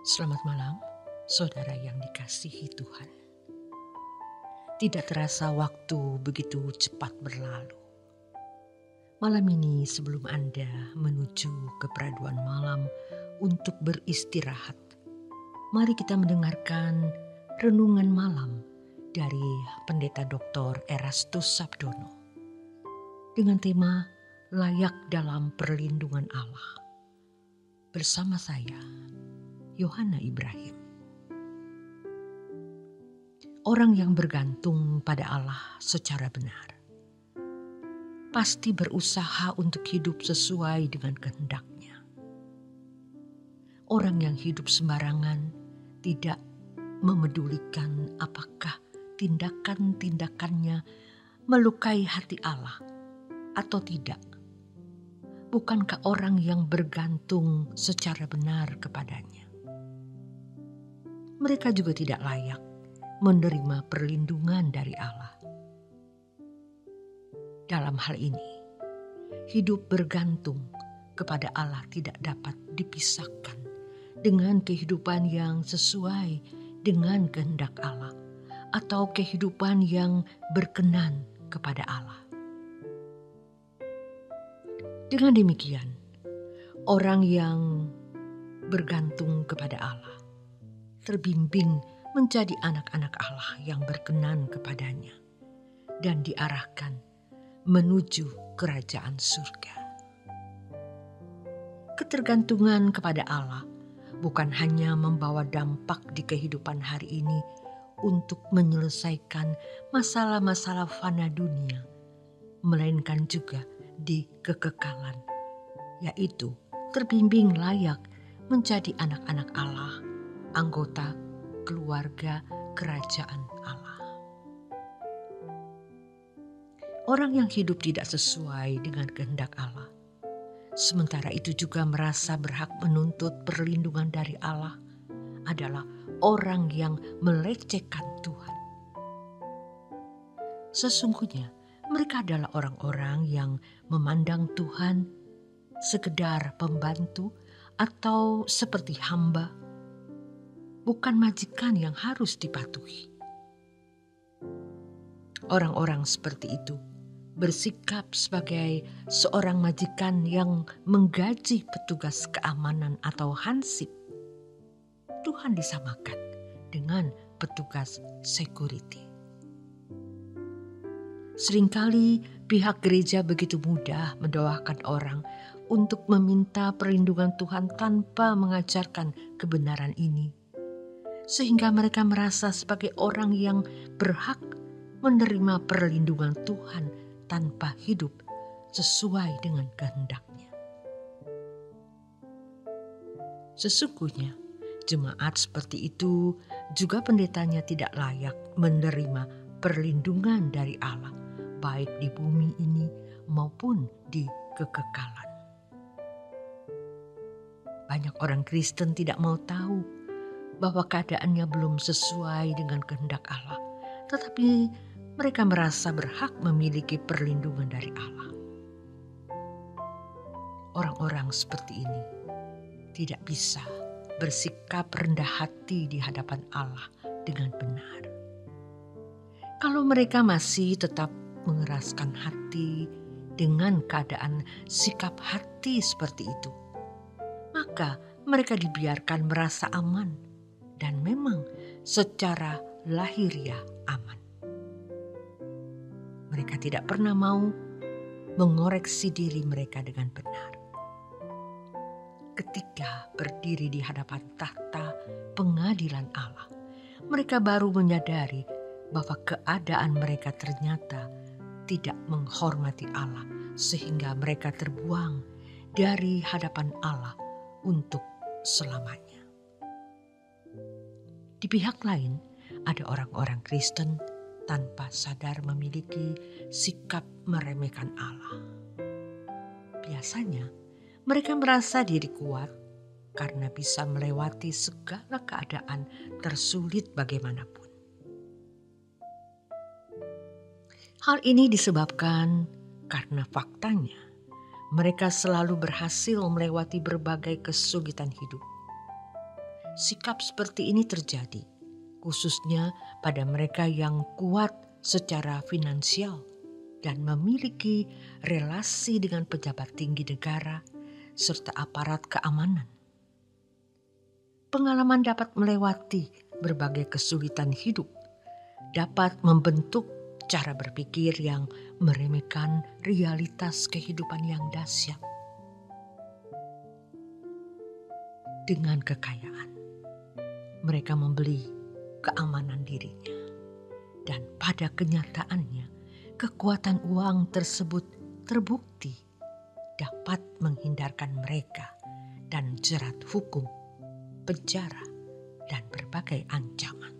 Selamat malam, saudara yang dikasihi Tuhan. Tidak terasa waktu begitu cepat berlalu. Malam ini sebelum Anda menuju ke peraduan malam untuk beristirahat, mari kita mendengarkan renungan malam dari Pendeta Dr. Erastus Sabdono dengan tema Layak dalam Perlindungan Allah. Bersama saya, Yohana Ibrahim. Orang yang bergantung pada Allah secara benar pasti berusaha untuk hidup sesuai dengan kehendak-Nya. Orang yang hidup sembarangan tidak memedulikan apakah tindakan-tindakannya melukai hati Allah atau tidak. Bukankah orang yang bergantung secara benar kepadanya? Mereka juga tidak layak menerima perlindungan dari Allah. Dalam hal ini, hidup bergantung kepada Allah tidak dapat dipisahkan dengan kehidupan yang sesuai dengan kehendak Allah atau kehidupan yang berkenan kepada Allah. Dengan demikian, orang yang bergantung kepada Allah terbimbing menjadi anak-anak Allah yang berkenan kepadanya dan diarahkan menuju kerajaan surga. Ketergantungan kepada Allah bukan hanya membawa dampak di kehidupan hari ini untuk menyelesaikan masalah-masalah fana dunia, melainkan juga di kekekalan, yaitu terbimbing layak menjadi anak-anak Allah, anggota keluarga kerajaan Allah. Orang yang hidup tidak sesuai dengan kehendak Allah, sementara itu juga merasa berhak menuntut perlindungan dari Allah, adalah orang yang melecehkan Tuhan. Sesungguhnya mereka adalah orang-orang yang memandang Tuhan sekedar pembantu atau seperti hamba, bukan majikan yang harus dipatuhi. Orang-orang seperti itu bersikap sebagai seorang majikan yang menggaji petugas keamanan atau hansip. Tuhan disamakan dengan petugas security. Seringkali pihak gereja begitu mudah mendoakan orang untuk meminta perlindungan Tuhan tanpa mengajarkan kebenaran ini, sehingga mereka merasa sebagai orang yang berhak menerima perlindungan Tuhan tanpa hidup sesuai dengan kehendak-Nya. Sesungguhnya jemaat seperti itu juga pendetanya tidak layak menerima perlindungan dari Allah, baik di bumi ini maupun di kekekalan. Banyak orang Kristen tidak mau tahu bahwa keadaannya belum sesuai dengan kehendak Allah, tetapi mereka merasa berhak memiliki perlindungan dari Allah. Orang-orang seperti ini tidak bisa bersikap rendah hati di hadapan Allah dengan benar. Kalau mereka masih tetap mengeraskan hati dengan keadaan sikap hati seperti itu, maka mereka dibiarkan merasa aman dan memang secara lahiriah aman. Mereka tidak pernah mau mengoreksi diri mereka dengan benar. Ketika berdiri di hadapan tahta pengadilan Allah, mereka baru menyadari bahwa keadaan mereka ternyata tidak menghormati Allah, sehingga mereka terbuang dari hadapan Allah untuk selamanya. Di pihak lain, ada orang-orang Kristen tanpa sadar memiliki sikap meremehkan Allah. Biasanya mereka merasa diri kuat karena bisa melewati segala keadaan tersulit bagaimanapun. Hal ini disebabkan karena faktanya mereka selalu berhasil melewati berbagai kesulitan hidup. sikap seperti ini terjadi, khususnya pada mereka yang kuat secara finansial dan memiliki relasi dengan pejabat tinggi negara serta aparat keamanan. Pengalaman dapat melewati berbagai kesulitan hidup, dapat membentuk cara berpikir yang meremehkan realitas kehidupan yang dahsyat. Dengan kekayaan, mereka membeli keamanan dirinya, dan pada kenyataannya kekuatan uang tersebut terbukti dapat menghindarkan mereka dan jerat hukum, penjara, dan berbagai ancaman.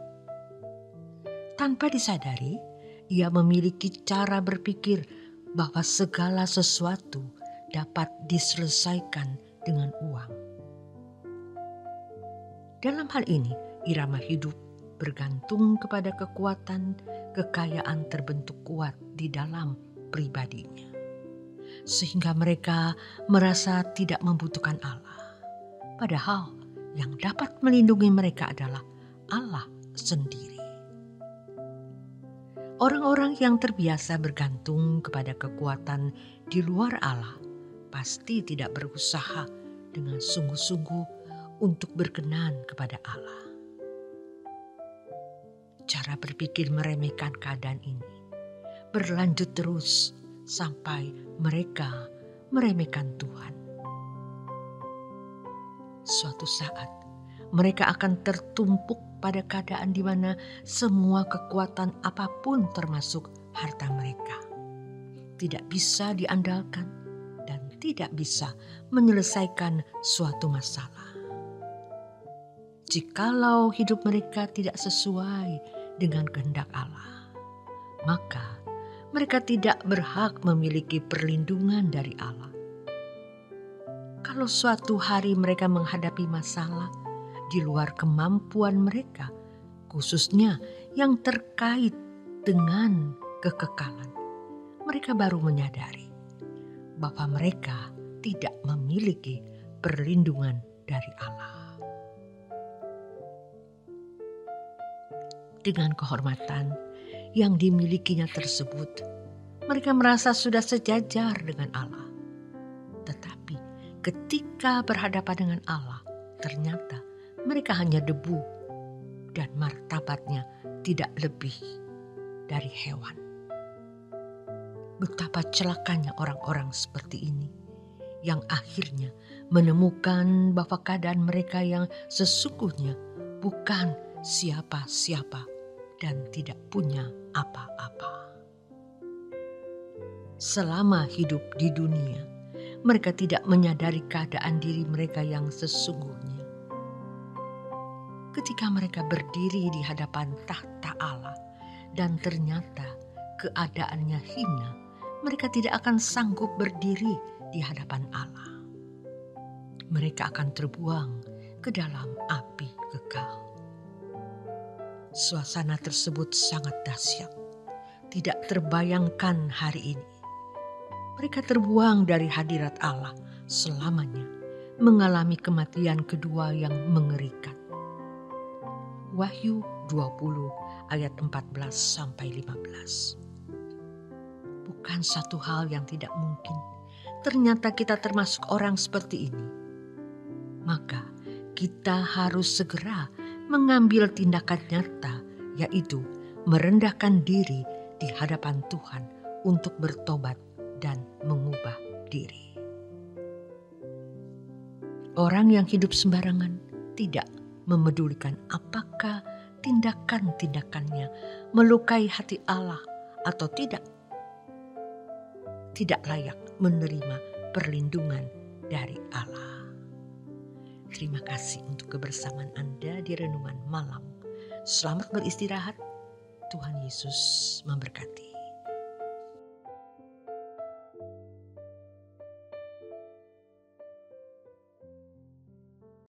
Tanpa disadari, ia memiliki cara berpikir bahwa segala sesuatu dapat diselesaikan dengan uang. Dalam hal ini, irama hidup bergantung kepada kekuatan kekayaan terbentuk kuat di dalam pribadinya, sehingga mereka merasa tidak membutuhkan Allah. Padahal yang dapat melindungi mereka adalah Allah sendiri. Orang-orang yang terbiasa bergantung kepada kekuatan di luar Allah pasti tidak berusaha dengan sungguh-sungguh untuk berkenan kepada Allah. Cara berpikir meremehkan keadaan ini berlanjut terus sampai mereka meremehkan Tuhan. Suatu saat mereka akan tertumpuk pada keadaan di mana semua kekuatan apapun termasuk harta mereka tidak bisa diandalkan dan tidak bisa menyelesaikan suatu masalah. Jikalau hidup mereka tidak sesuai dengan kehendak Allah, maka mereka tidak berhak memiliki perlindungan dari Allah. Kalau suatu hari mereka menghadapi masalah di luar kemampuan mereka, khususnya yang terkait dengan kekekalan, mereka baru menyadari bahwa mereka tidak memiliki perlindungan dari Allah. Dengan kehormatan yang dimilikinya tersebut, mereka merasa sudah sejajar dengan Allah. Tetapi ketika berhadapan dengan Allah, ternyata mereka hanya debu dan martabatnya tidak lebih dari hewan. Betapa celakanya orang-orang seperti ini yang akhirnya menemukan bahwa keadaan mereka yang sesungguhnya bukan siapa-siapa dan tidak punya apa-apa. Selama hidup di dunia, mereka tidak menyadari keadaan diri mereka yang sesungguhnya. Ketika mereka berdiri di hadapan tahta Allah dan ternyata keadaannya hina, mereka tidak akan sanggup berdiri di hadapan Allah. Mereka akan terbuang ke dalam api kekal. Suasana tersebut sangat dahsyat, tidak terbayangkan hari ini. Mereka terbuang dari hadirat Allah selamanya, mengalami kematian kedua yang mengerikan. Wahyu 20 ayat 14-15. Bukan satu hal yang tidak mungkin. Ternyata kita termasuk orang seperti ini. Maka kita harus segera mengambil tindakan nyata, yaitu merendahkan diri di hadapan Tuhan untuk bertobat dan mengubah diri. Orang yang hidup sembarangan tidak memedulikan apakah tindakan-tindakannya melukai hati Allah atau tidak layak menerima perlindungan dari Allah. Terima kasih untuk kebersamaan Anda di renungan malam. Selamat beristirahat. Tuhan Yesus memberkati.